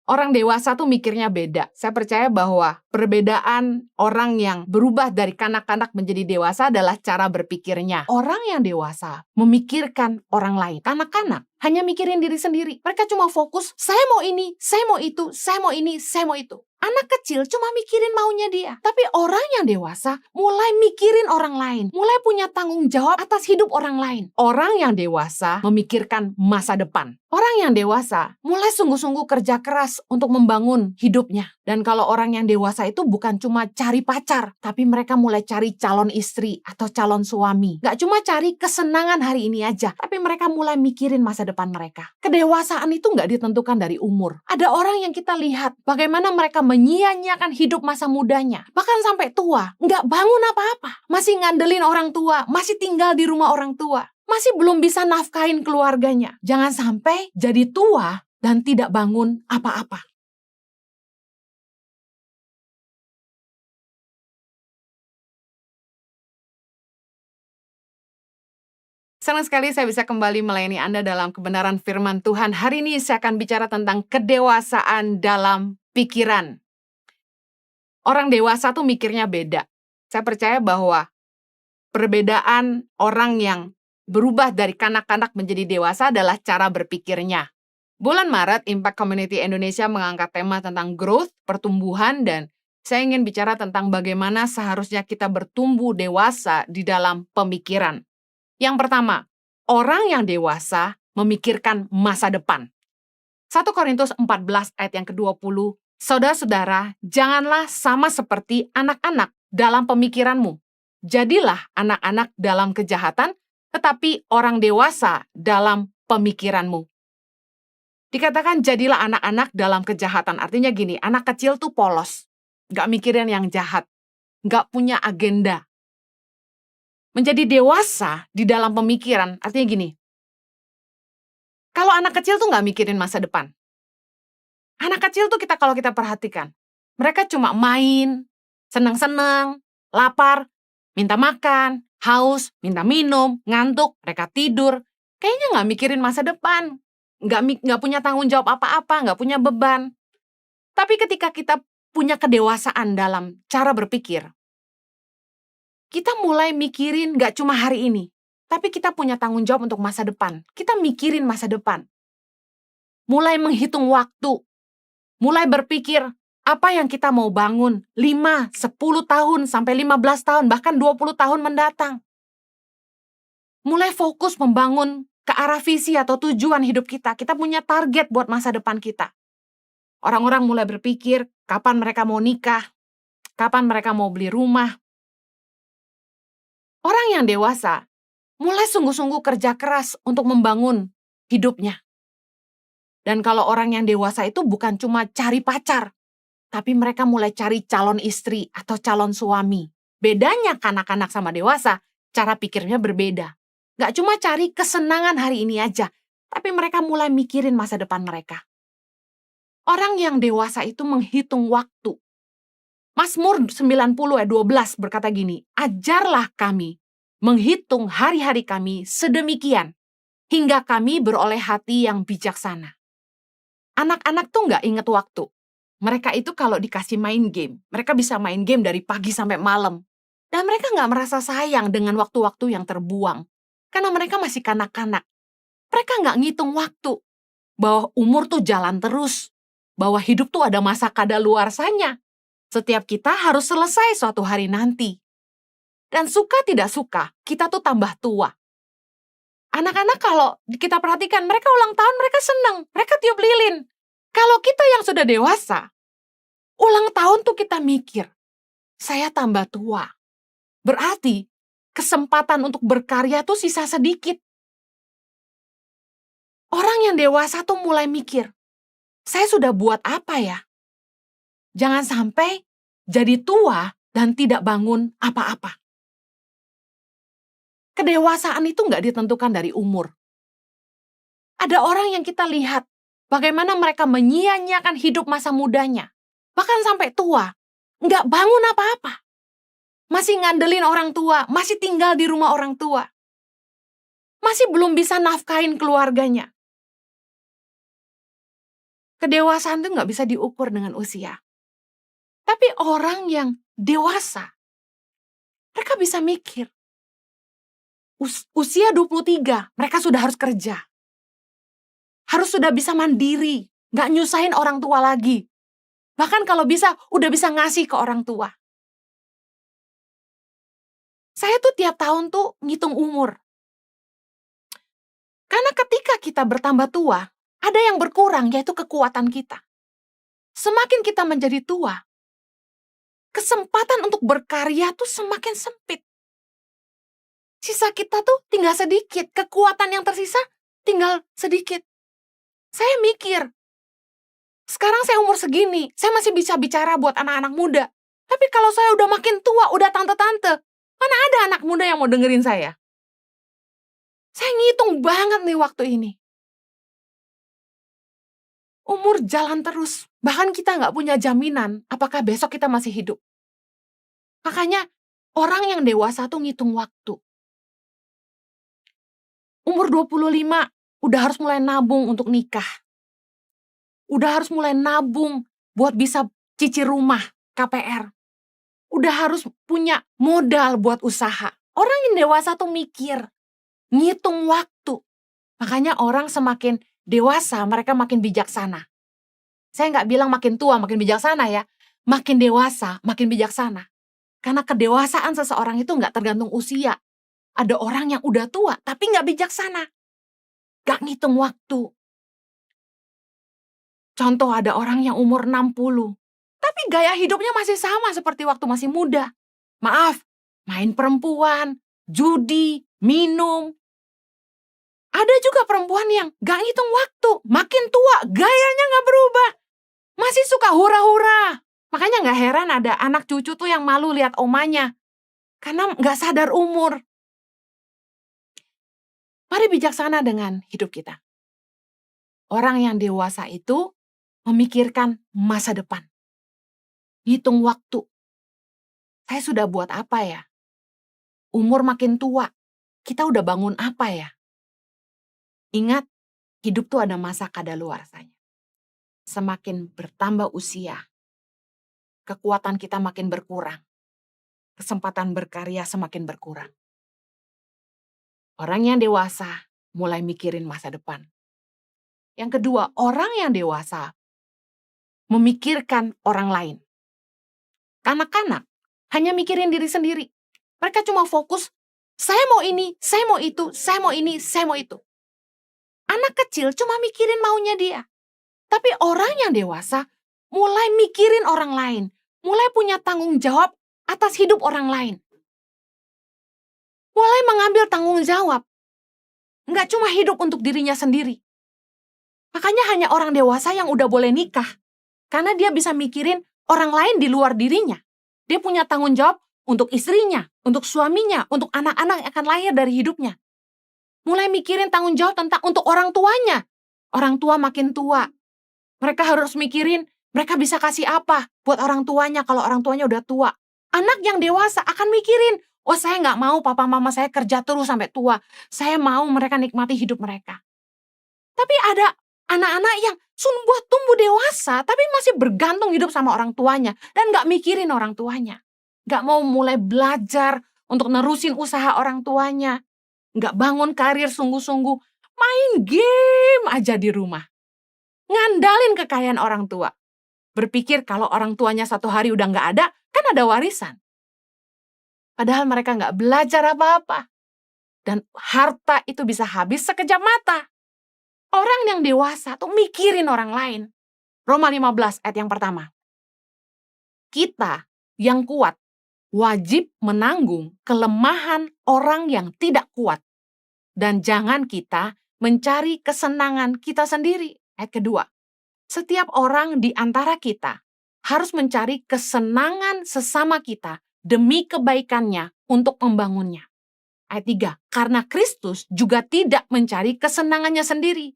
Orang dewasa tuh mikirnya beda. Saya percaya bahwa perbedaan orang yang berubah dari kanak-kanak menjadi dewasa adalah cara berpikirnya. Orang yang dewasa memikirkan orang lain. Kanak-kanak hanya mikirin diri sendiri. Mereka cuma fokus, saya mau ini, saya mau itu, saya mau ini, saya mau itu. Anak kecil cuma mikirin maunya dia. Tapi orang yang dewasa mulai mikirin orang lain. Mulai punya tanggung jawab atas hidup orang lain. Orang yang dewasa memikirkan masa depan. Orang yang dewasa mulai sungguh-sungguh kerja keras untuk membangun hidupnya. Dan kalau orang yang dewasa itu bukan cuma cari pacar, tapi mereka mulai cari calon istri atau calon suami. Gak cuma cari kesenangan hari ini aja, tapi mereka mulai mikirin masa depan mereka. Kedewasaan itu gak ditentukan dari umur. Ada orang yang kita lihat bagaimana mereka menyia-nyiakan hidup masa mudanya. Bahkan sampai tua, gak bangun apa-apa. Masih ngandelin orang tua, masih tinggal di rumah orang tua. Masih belum bisa nafkahin keluarganya. Jangan sampai jadi tua dan tidak bangun apa-apa. Senang sekali saya bisa kembali melayani Anda dalam kebenaran firman Tuhan. Hari ini saya akan bicara tentang kedewasaan dalam pikiran. Orang dewasa tuh mikirnya beda. Saya percaya bahwa perbedaan orang yang berubah dari kanak-kanak menjadi dewasa adalah cara berpikirnya. Bulan Maret, Impact Community Indonesia mengangkat tema tentang growth, pertumbuhan, dan saya ingin bicara tentang bagaimana seharusnya kita bertumbuh dewasa di dalam pemikiran. Yang pertama, orang yang dewasa memikirkan masa depan. 1 Korintus 14 ayat yang ke-20, saudara-saudara, janganlah sama seperti anak-anak dalam pemikiranmu. Jadilah anak-anak dalam kejahatan, tetapi orang dewasa dalam pemikiranmu. Dikatakan jadilah anak-anak dalam kejahatan. Artinya gini, anak kecil tuh polos. Gak mikirin yang jahat. Gak punya agenda. Menjadi dewasa di dalam pemikiran, artinya gini. Kalau anak kecil tuh gak mikirin masa depan. Anak kecil tuh kalau kita perhatikan, mereka cuma main, seneng-seneng, lapar, minta makan, haus, minta minum, ngantuk, mereka tidur. Kayaknya gak mikirin masa depan. Nggak punya tanggung jawab apa-apa, nggak punya beban. Tapi ketika kita punya kedewasaan dalam cara berpikir, kita mulai mikirin nggak cuma hari ini, tapi kita punya tanggung jawab untuk masa depan. Kita mikirin masa depan. Mulai menghitung waktu. Mulai berpikir, apa yang kita mau bangun 5, 10 tahun, sampai 15 tahun, bahkan 20 tahun mendatang. Mulai fokus membangun ke arah visi atau tujuan hidup kita. Kita punya target buat masa depan kita. Orang-orang mulai berpikir kapan mereka mau nikah, kapan mereka mau beli rumah. Orang yang dewasa mulai sungguh-sungguh kerja keras untuk membangun hidupnya. Dan kalau orang yang dewasa itu bukan cuma cari pacar, tapi mereka mulai cari calon istri atau calon suami. Bedanya kanak-kanak sama dewasa, cara pikirnya berbeda. Gak cuma cari kesenangan hari ini aja, tapi mereka mulai mikirin masa depan mereka. Orang yang dewasa itu menghitung waktu. Mazmur 90 ayat 12 berkata gini, ajarlah kami menghitung hari-hari kami sedemikian, hingga kami beroleh hati yang bijaksana. Anak-anak tuh gak inget waktu. Mereka itu kalau dikasih main game, mereka bisa main game dari pagi sampai malam. Dan mereka gak merasa sayang dengan waktu-waktu yang terbuang. Karena mereka masih kanak-kanak. Mereka nggak ngitung waktu. Bahwa umur tuh jalan terus. Bahwa hidup tuh ada masa kadaluarsanya. Setiap kita harus selesai suatu hari nanti. Dan suka tidak suka, kita tuh tambah tua. Anak-anak kalau kita perhatikan, mereka ulang tahun, mereka seneng. Mereka tiup lilin. Kalau kita yang sudah dewasa, ulang tahun tuh kita mikir, saya tambah tua. Berarti, kesempatan untuk berkarya tuh sisa sedikit. Orang yang dewasa tuh mulai mikir, saya sudah buat apa ya? Jangan sampai jadi tua dan tidak bangun apa-apa. Kedewasaan itu nggak ditentukan dari umur. Ada orang yang kita lihat, bagaimana mereka menyia-nyiakan hidup masa mudanya. Bahkan sampai tua, nggak bangun apa-apa. Masih ngandelin orang tua, masih tinggal di rumah orang tua. Masih belum bisa nafkahin keluarganya. Kedewasaan itu nggak bisa diukur dengan usia. Tapi orang yang dewasa, mereka bisa mikir. Usia 23, mereka sudah harus kerja. Harus sudah bisa mandiri, nggak nyusahin orang tua lagi. Bahkan kalau bisa, udah bisa ngasih ke orang tua. Saya tuh tiap tahun tuh ngitung umur. Karena ketika kita bertambah tua, ada yang berkurang, yaitu kekuatan kita. Semakin kita menjadi tua, kesempatan untuk berkarya tuh semakin sempit. Sisa kita tuh tinggal sedikit, kekuatan yang tersisa tinggal sedikit. Saya mikir, sekarang saya umur segini, saya masih bisa bicara buat anak-anak muda. Tapi kalau saya udah makin tua, udah tante-tante, mana ada anak muda yang mau dengerin saya? Saya ngitung banget nih waktu ini. Umur jalan terus, bahkan kita nggak punya jaminan apakah besok kita masih hidup. Makanya orang yang dewasa tuh ngitung waktu. Umur 25, udah harus mulai nabung untuk nikah. Udah harus mulai nabung buat bisa cicil rumah, KPR. Udah harus punya modal buat usaha. Orang yang dewasa tuh mikir, ngitung waktu. Makanya orang semakin dewasa, mereka makin bijaksana. Saya nggak bilang makin tua, makin bijaksana ya. Makin dewasa, makin bijaksana. Karena kedewasaan seseorang itu nggak tergantung usia. Ada orang yang udah tua, tapi nggak bijaksana. Nggak ngitung waktu. Contoh ada orang yang umur 60, tapi gaya hidupnya masih sama seperti waktu masih muda. Maaf, main perempuan, judi, minum. Ada juga perempuan yang nggak ngitung waktu. Makin tua, gayanya nggak berubah. Masih suka hura-hura. Makanya nggak heran ada anak cucu tuh yang malu lihat omanya. Karena nggak sadar umur. Mari bijaksana dengan hidup kita. Orang yang dewasa itu memikirkan masa depan. Hitung waktu. Saya sudah buat apa ya? Umur makin tua, kita udah bangun apa ya? Ingat, hidup tuh ada masa kadaluarsanya. Semakin bertambah usia, kekuatan kita makin berkurang. Kesempatan berkarya semakin berkurang. Orang yang dewasa mulai mikirin masa depan. Yang kedua, orang yang dewasa memikirkan orang lain. Kanak-kanak hanya mikirin diri sendiri. Mereka cuma fokus, saya mau ini, saya mau itu, saya mau ini, saya mau itu. Anak kecil cuma mikirin maunya dia. Tapi orang yang dewasa mulai mikirin orang lain. Mulai punya tanggung jawab atas hidup orang lain. Mulai mengambil tanggung jawab. Nggak cuma hidup untuk dirinya sendiri. Makanya hanya orang dewasa yang udah boleh nikah. Karena dia bisa mikirin orang lain di luar dirinya. Dia punya tanggung jawab untuk istrinya, untuk suaminya, untuk anak-anak yang akan lahir dari hidupnya. Mulai mikirin tanggung jawab tentang untuk orang tuanya. Orang tua makin tua. Mereka harus mikirin mereka bisa kasih apa buat orang tuanya kalau orang tuanya udah tua. Anak yang dewasa akan mikirin, oh saya nggak mau papa mama saya kerja terus sampai tua. Saya mau mereka nikmati hidup mereka. Tapi ada anak-anak yang sudah tumbuh dewasa tapi masih bergantung hidup sama orang tuanya dan nggak mikirin orang tuanya. Nggak mau mulai belajar untuk nerusin usaha orang tuanya. Nggak bangun karir sungguh-sungguh. Main game aja di rumah. Ngandalin kekayaan orang tua. Berpikir kalau orang tuanya satu hari udah nggak ada, kan ada warisan. Padahal mereka nggak belajar apa-apa. Dan harta itu bisa habis sekejap mata. Orang yang dewasa tuh mikirin orang lain. Roma 15 ayat yang pertama. Kita yang kuat wajib menanggung kelemahan orang yang tidak kuat. Dan jangan kita mencari kesenangan kita sendiri. Ayat kedua. Setiap orang di antara kita harus mencari kesenangan sesama kita demi kebaikannya untuk membangunnya. Ayat 3. Karena Kristus juga tidak mencari kesenangannya sendiri.